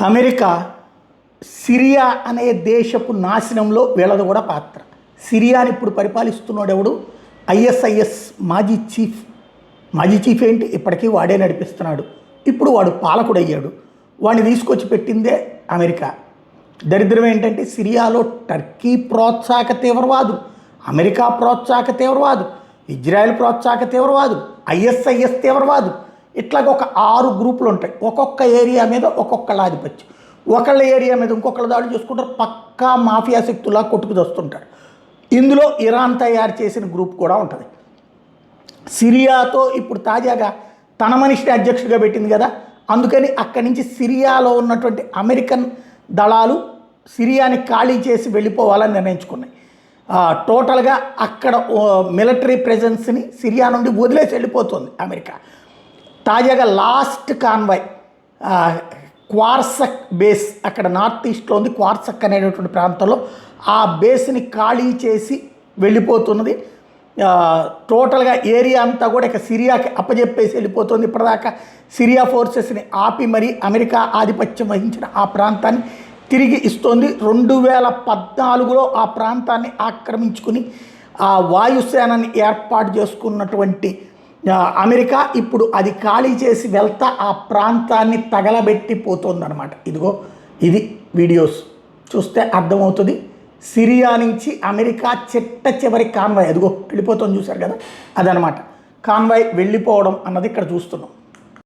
America Syria అనే దేశపు నాశనంలో వీళ్ళది కూడా పాత్ర. సిరియాని ఇప్పుడు పరిపాలిస్తున్నాడెవడు? ఐఎస్ఐఎస్ మాజీ చీఫ్ ఏంటి, ఇప్పటికీ వాడే నడిపిస్తున్నాడు. ఇప్పుడు వాడు పాలకుడయ్యాడు. వాడిని తీసుకొచ్చి పెట్టిందే అమెరికా. దరిద్రం ఏంటంటే సిరియాలో టర్కీ ప్రోత్సాహక తీవ్రవాదులు, అమెరికా ప్రోత్సాహక తీవ్రవాదులు, ఇజ్రాయెల్ ప్రోత్సాహక తీవ్రవాదులు, ఐఎస్ఐఎస్ తీవ్రవాదులు, ఇట్లాగ ఒక 6 గ్రూపులు ఉంటాయి. ఒక్కొక్క ఏరియా మీద ఒక్కొక్కళ్ళ ఆధిపత్యం. ఒకళ్ళ ఏరియా మీద ఇంకొకళ్ళ దాడులు చేసుకుంటారు. పక్కా మాఫియా శక్తులా కొట్టుకు వస్తుంటారు. ఇందులో ఇరాన్ తయారు చేసిన గ్రూప్ కూడా ఉంటుంది. సిరియాతో ఇప్పుడు తాజాగా తన మనిషిని అధ్యక్షుడిగా పెట్టింది కదా, అందుకని అక్కడి నుంచి సిరియాలో ఉన్నటువంటి అమెరికన్ దళాలు సిరియాని ఖాళీ చేసి వెళ్ళిపోవాలని నిర్ణయించుకున్నాయి. టోటల్గా అక్కడ మిలిటరీ ప్రెజెన్స్ని సిరియా నుండి వదిలేసి వెళ్ళిపోతుంది అమెరికా. తాజాగా లాస్ట్ కాన్వాయ్ క్వార్సక్ బేస్, అక్కడ నార్త్ ఈస్ట్లో ఉంది క్వార్సక్ అనేటటువంటి ప్రాంతంలో, ఆ బేస్ని ఖాళీ చేసి వెళ్ళిపోతున్నది. టోటల్గా ఏరియా అంతా కూడా ఇక సిరియాకి అప్పజెప్పేసి వెళ్ళిపోతుంది. ఇప్పటిదాకా సిరియా ఫోర్సెస్ని ఆపి మరీ అమెరికా ఆధిపత్యం వహించిన ఆ ప్రాంతాన్ని తిరిగి ఇస్తోంది. 2014లో ఆ ప్రాంతాన్ని ఆక్రమించుకుని ఆ వాయుసేనని ఏర్పాటు చేసుకున్నటువంటి అమెరికా ఇప్పుడు అది ఖాళీ చేసి వెళ్తా ఆ ప్రాంతాన్ని తగలబెట్టి పోతుందన్నమాట. ఇది వీడియోస్ చూస్తే అర్థమవుతుంది. సిరియా నుంచి అమెరికా చివరి కాన్వాయ్ వెళ్ళిపోతుంది, చూశారు కదా, అదనమాట కాన్వాయ్ వెళ్ళిపోవడం అన్నది ఇక్కడ చూస్తున్నాం.